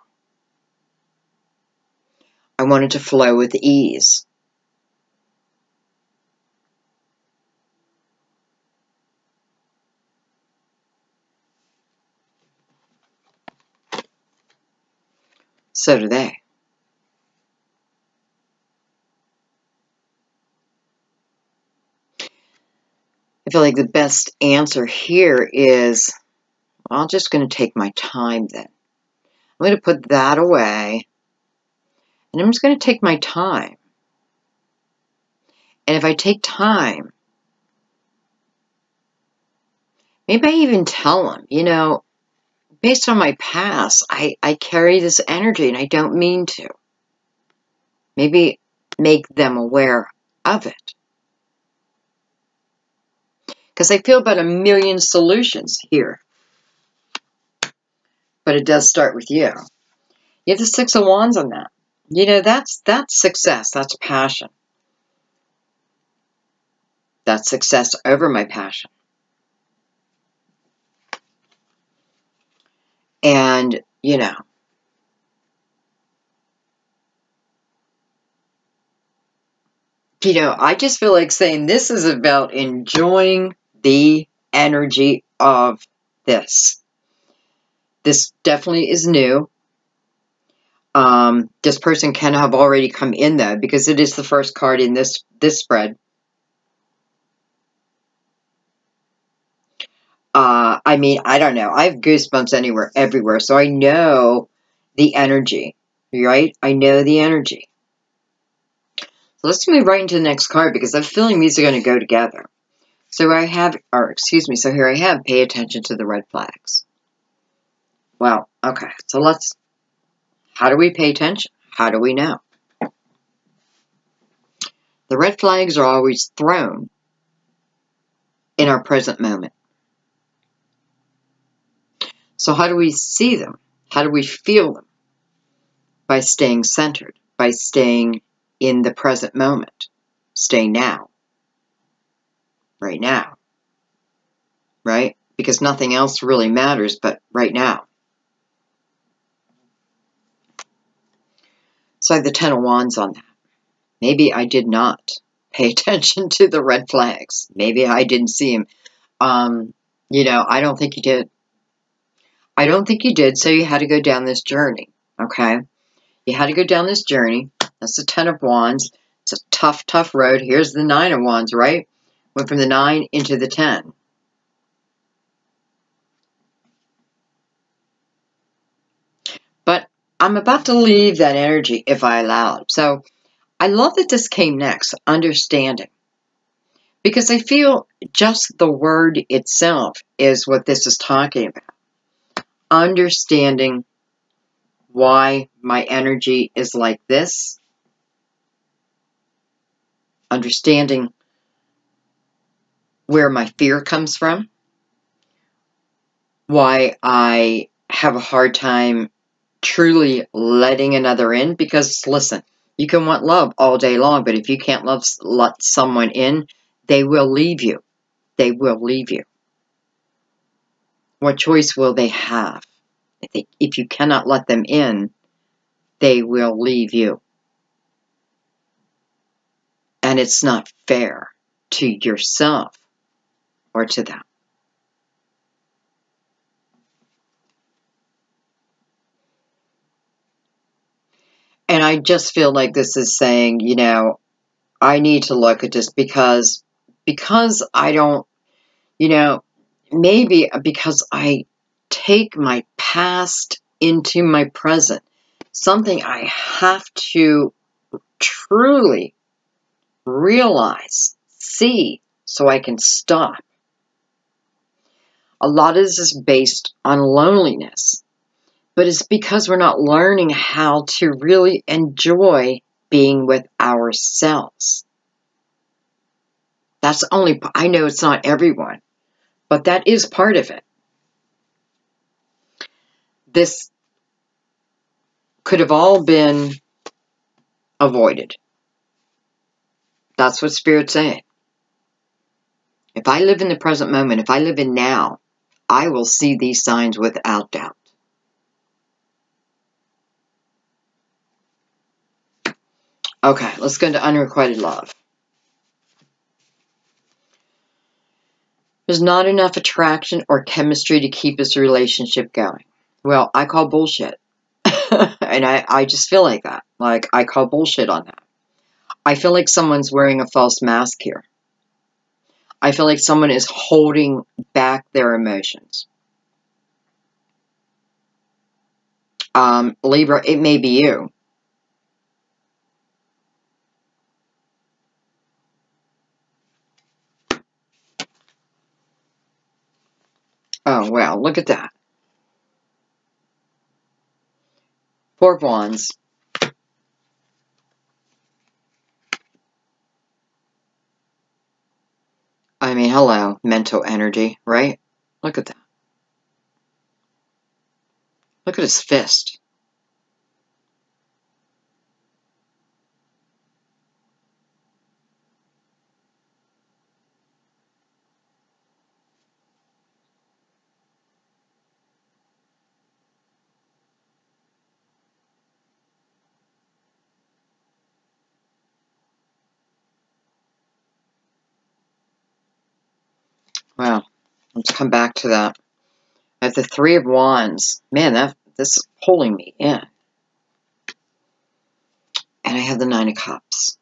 I want it to flow with ease. So do they. I feel like the best answer here is, I'm just going to take my time then. I'm going to put that away, and I'm just going to take my time. And if I take time, maybe I even tell them, you know, based on my past, I carry this energy and I don't mean to. Maybe make them aware of it. Because I feel about 1,000,000 solutions here. But it does start with you. You have the 6 of Wands on that. You know, that's success. That's passion. That's success over my passion. And, you know, I just feel like saying this is about enjoying the energy of this. This definitely is new. This person can have already come in, though, because it is the first card in this spread. I mean, I don't know. I have goosebumps everywhere, so I know the energy, right? I know the energy. So let's move right into the next card, because I'm feeling these are going to go together. So I have, so here I have, pay attention to the red flags. Well, okay, so how do we pay attention? How do we know? The red flags are always thrown in our present moment. So how do we see them? How do we feel them? By staying centered, by staying in the present moment. Stay now. Right now. Right? Because nothing else really matters but right now. So I have the 10 of Wands on that. Maybe I did not pay attention to the red flags. Maybe I didn't see them. I don't think you did. I don't think you did, so you had to go down this journey, okay? You had to go down this journey. That's the 10 of Wands. It's a tough, tough road. Here's the 9 of Wands, right? Went from the 9 into the 10. But I'm about to leave that energy if I allow it. So I love that this came next, understanding. Because I feel just the word itself is what this is talking about. Understanding why my energy is like this. Understanding where my fear comes from. Why I have a hard time truly letting another in. Because, listen, you can want love all day long, but if you can't let someone in, they will leave you. They will leave you. What choice will they have? If you cannot let them in, they will leave you. And it's not fair to yourself or to them. And I just feel like this is saying, I need to look at this because I don't, maybe because I take my past into my present. Something I have to truly realize, see, so I can stop. A lot of this is based on loneliness, but it's because we're not learning how to really enjoy being with ourselves. That's only, I know it's not everyone, but that is part of it. This could have all been avoided. That's what Spirit's saying. If I live in the present moment, if I live in now, I will see these signs without doubt. Okay, let's go into unrequited love. There's not enough attraction or chemistry to keep this relationship going. Well, I call bullshit. And I just feel like that. Like, I call bullshit on that. I feel like someone's wearing a false mask here. I feel like someone is holding back their emotions. Libra, it may be you. Oh, well, look at that. Four of Wands. I mean, hello, mental energy, right? Look at that. Look at his fist. Wow, let's come back to that. I have the Three of Wands. Man, this is pulling me in. And I have the Nine of Cups.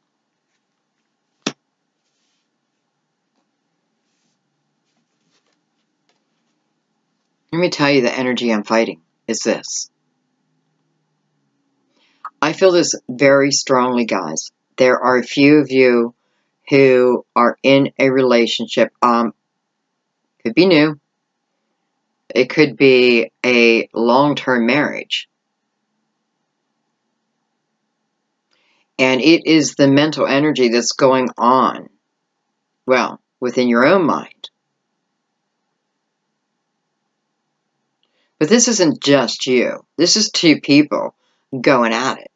Let me tell you the energy I'm fighting is this. I feel this very strongly, guys. There are a few of you who are in a relationship. Could be new. It could be a long-term marriage. And it is the mental energy that's going on, well, within your own mind. But this isn't just you. This is two people going at it,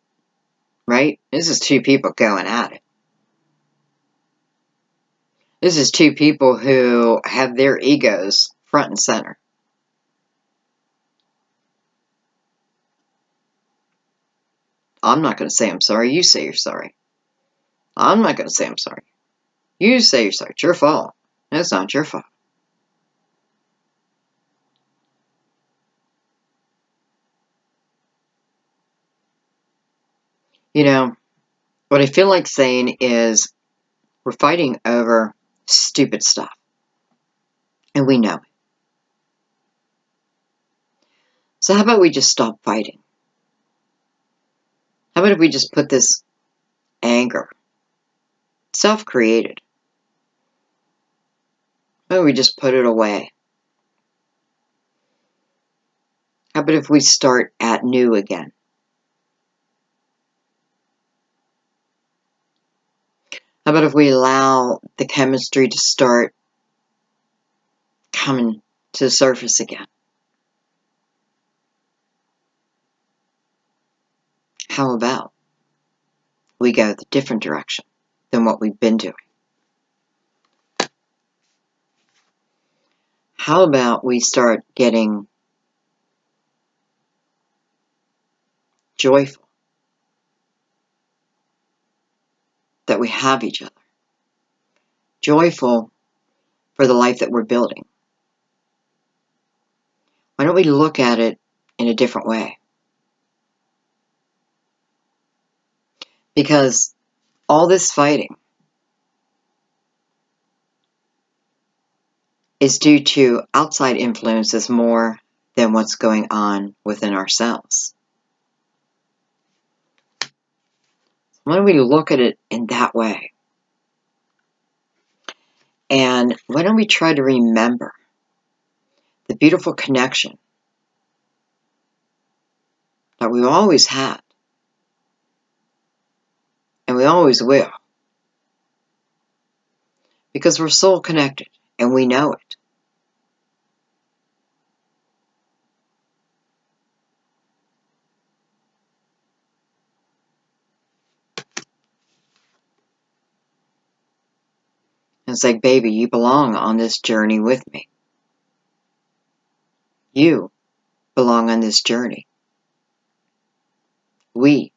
right? This is two people going at it. This is two people who have their egos front and center. I'm not going to say I'm sorry. You say you're sorry. I'm not going to say I'm sorry. You say you're sorry. It's your fault. No, it's not your fault. You know, what I feel like saying is we're fighting over stupid stuff. And we know it. So how about we just stop fighting? How about if we just put this anger, self-created, how about we just put it away? How about if we start at new again? How about if we allow the chemistry to start coming to the surface again? How about we go the different direction than what we've been doing? How about we start getting joyful that we have each other? Joyful for the life that we're building. Why don't we look at it in a different way? Because all this fighting is due to outside influences more than what's going on within ourselves. Why don't we look at it in that way? And why don't we try to remember the beautiful connection that we've always had, and we always will, because we're soul connected, and we know it. And it's like, baby, you belong on this journey with me. You belong on this journey. We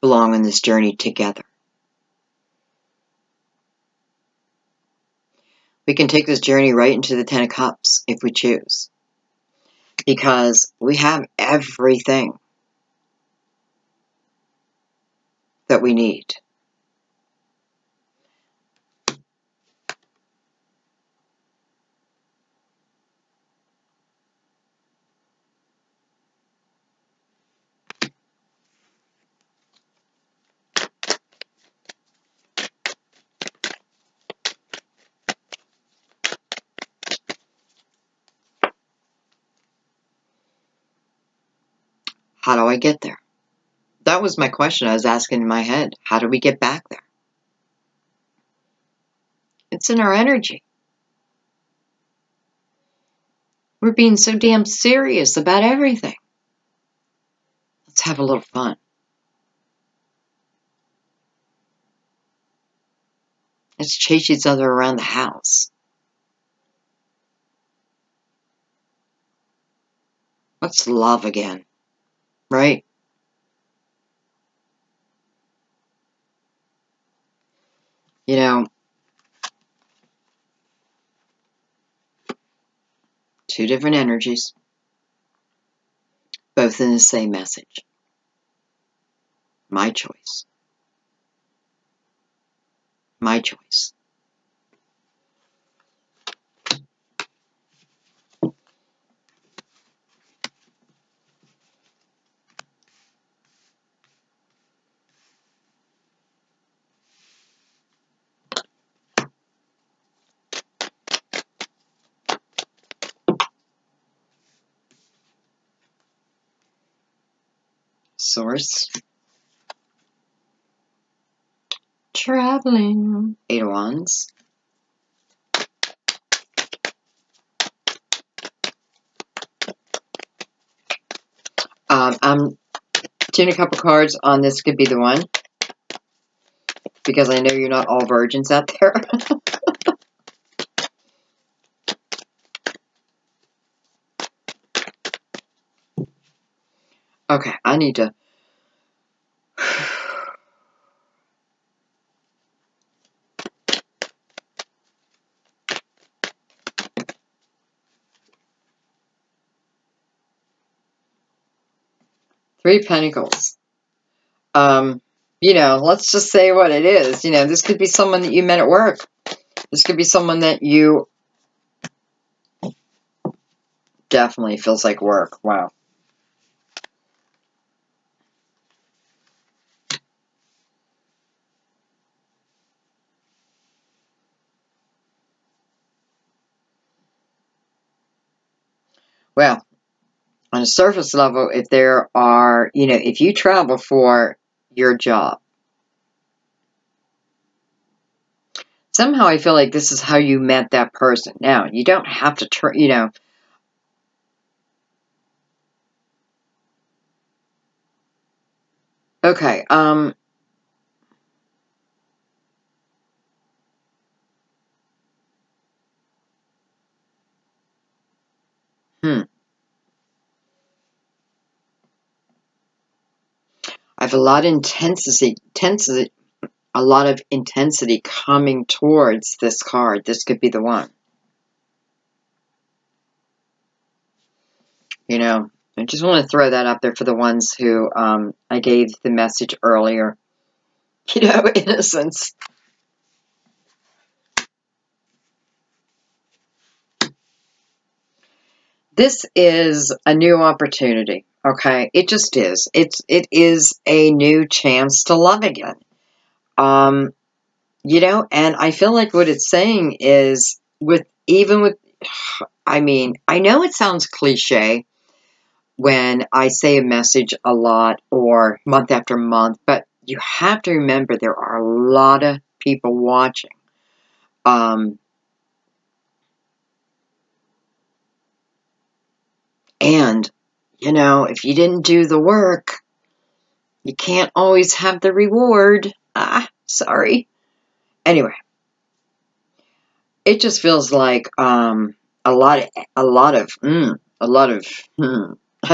belong on this journey together. We can take this journey right into the Ten of Cups if we choose, because we have everything that we need. How do I get there? That was my question I was asking in my head. How do we get back there? It's in our energy. We're being so damn serious about everything. Let's have a little fun. Let's chase each other around the house. Let's love again, right? You know, two different energies, both in the same message. My choice. My choice. Source. Traveling. 8 of Wands. I'm doing a couple cards on this could be the one. Because I know you're not all virgins out there. Okay, I need to... Three of Pentacles. You know, let's just say what it is. You know, this could be someone that you met at work. This could be someone that you... Definitely feels like work. Wow. Well, on a surface level, if there are, you know, if you travel for your job, somehow I feel like this is how you met that person. Now, you don't have to, you know, okay, I have a lot of intensity coming towards this card. This could be the one. You know, I just want to throw that up there for the ones who I gave the message earlier. You know, innocence. This is a new opportunity, okay? It just is. It is a new chance to love again. You know, and I feel like what it's saying is I mean, I know it sounds cliche when I say a message a lot or month after month, but you have to remember there are a lot of people watching. And, you know, if you didn't do the work, you can't always have the reward. Sorry. Anyway, it just feels like a lot of I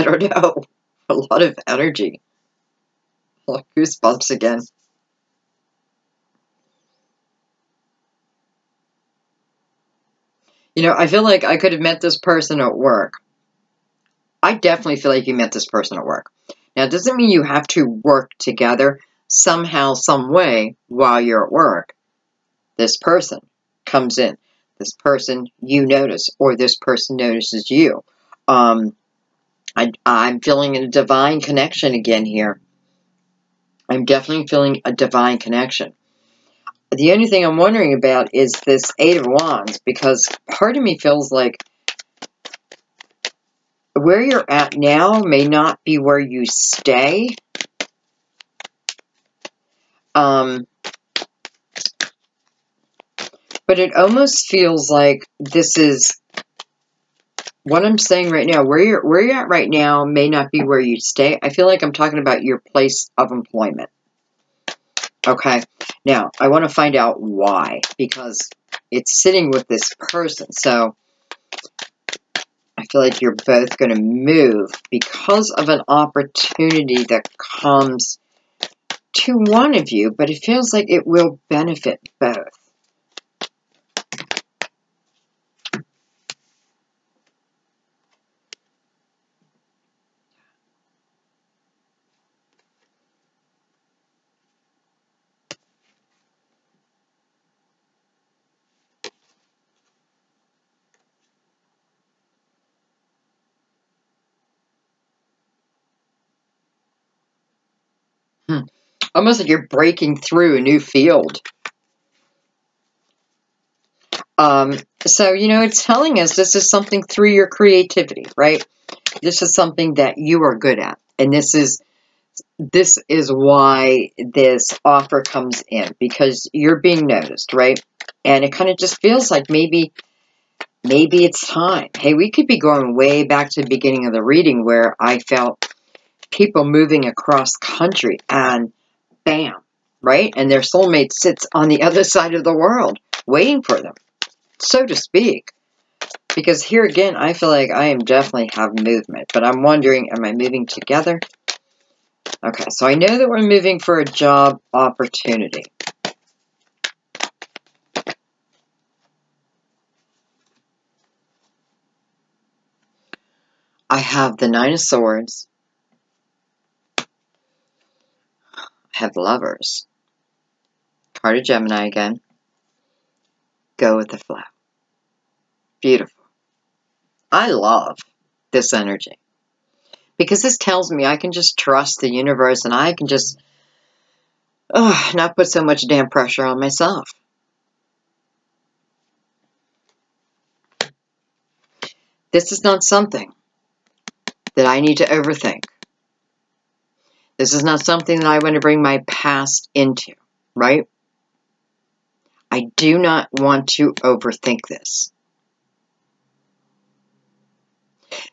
don't know, a lot of energy. Goosebumps again. You know, I feel like I could have met this person at work. I definitely feel like you met this person at work. Now, it doesn't mean you have to work together somehow, some way while you're at work. This person comes in. This person you notice, or this person notices you. I'm feeling a divine connection again here. I'm definitely feeling a divine connection. The only thing I'm wondering about is this Eight of Wands, because part of me feels like where you're at now may not be where you stay. But it almost feels like this is what I'm saying right now. Where you're at right now may not be where you stay. I feel like I'm talking about your place of employment. Okay. Now, I want to find out why, because it's sitting with this person. So I feel like you're both going to move because of an opportunity that comes to one of you, but it feels like it will benefit both. Almost like you're breaking through a new field. So, you know, it's telling us this is something through your creativity, right? This is something that you are good at. And this is why this offer comes in, because you're being noticed, right? And it kind of just feels like maybe it's time. Hey, we could be going way back to the beginning of the reading where I felt people moving across country and bam, right? And their soulmate sits on the other side of the world waiting for them, so to speak. Because here again, I feel like I am definitely have movement, but I'm wondering, am I moving together? Okay, so I know that we're moving for a job opportunity. I have the Nine of Swords. I have Lovers. Card of Gemini again. Go with the flow. Beautiful. I love this energy. Because this tells me I can just trust the universe and I can just not put so much damn pressure on myself. This is not something that I need to overthink. This is not something that I want to bring my past into, right? I do not want to overthink this.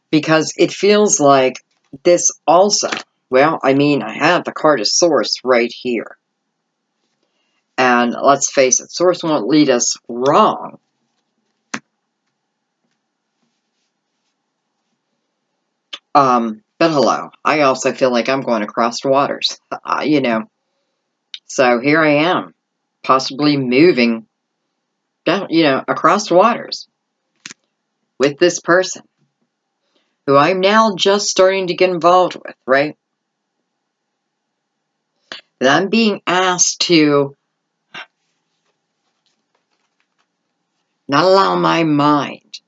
Because it feels like this also, well, I mean, I have the card of Source right here. And let's face it, Source won't lead us wrong. But hello, I also feel like I'm going across waters, you know. So here I am, possibly moving down, you know, across waters with this person who I'm now just starting to get involved with, right? And I'm being asked to not allow my mind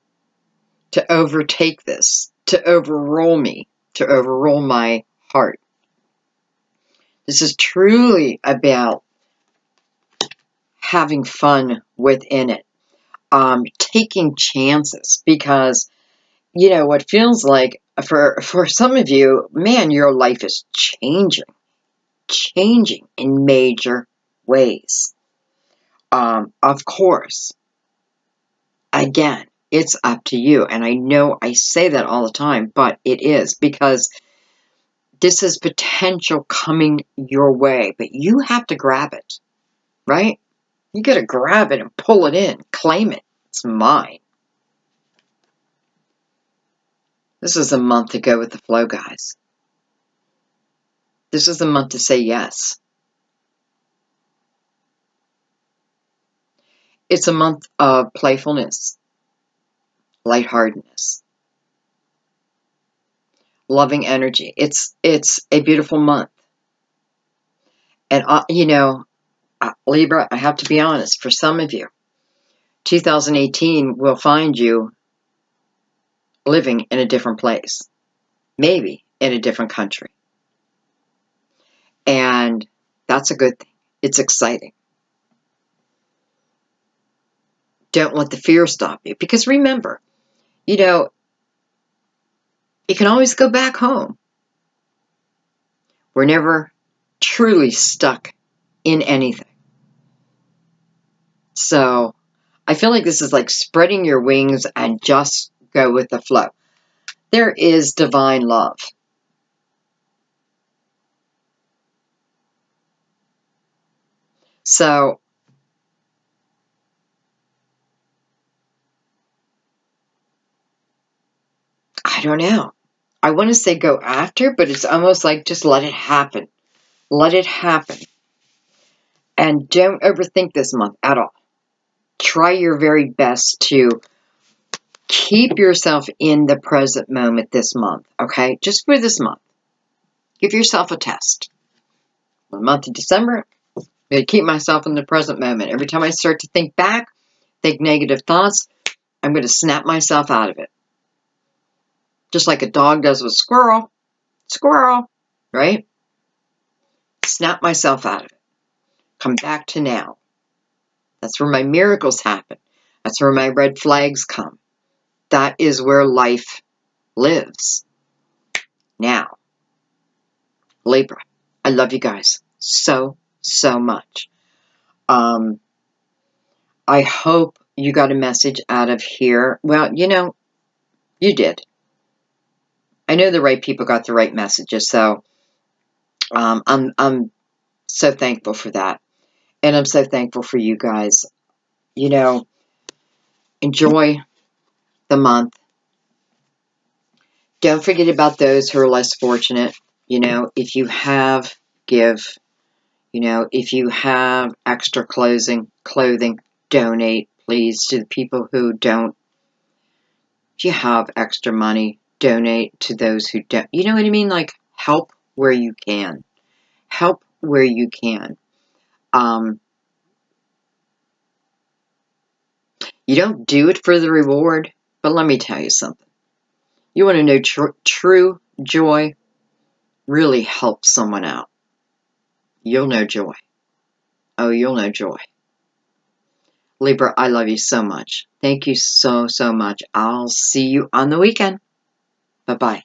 to overtake this, to overrule me, to overrule my heart. This is truly about having fun within it, taking chances, because, you know, what feels like for some of you, man, your life is changing in major ways. Of course, again, it's up to you. And I know I say that all the time, but it is, because this is potential coming your way, but you have to grab it, right? You got to grab it and pull it in, claim it. It's mine. This is a month to go with the flow, guys. This is a month to say yes. It's a month of playfulness, lightheartedness, loving energy. It's a beautiful month. And, you know, Libra, I have to be honest, for some of you, 2018 will find you living in a different place, maybe in a different country. And that's a good thing. It's exciting. Don't let the fear stop you. Because remember, you know, You can always go back home. We're never truly stuck in anything. So I feel like this is like spreading your wings and just go with the flow. There is divine love. So I don't know. I want to say go after, but it's almost like just let it happen. Let it happen. And don't overthink this month at all. Try your very best to keep yourself in the present moment this month, okay? Just for this month. Give yourself a test. The month of December, I'm going to keep myself in the present moment. Every time I start to think back, think negative thoughts, I'm going to snap myself out of it. Just like a dog does with squirrel. Squirrel, right? Snap myself out of it. Come back to now. That's where my miracles happen. That's where my red flags come. That is where life lives. Now, Libra, I love you guys so, so much. I hope you got a message out of here. Well, you know, you did. I know the right people got the right messages, so I'm so thankful for that. And I'm so thankful for you guys. You know, enjoy the month. Don't forget about those who are less fortunate. You know, if you have, give. You know, if you have extra clothing, donate, please, to the people who don't. If you have extra money, donate to those who don't. You know what I mean? Like, help where you can. Help where you can. You don't do it for the reward, but let me tell you something. You want to know true joy? Really help someone out. You'll know joy. Oh, you'll know joy. Libra, I love you so much. Thank you so, so much. I'll see you on the weekend. Bye-bye.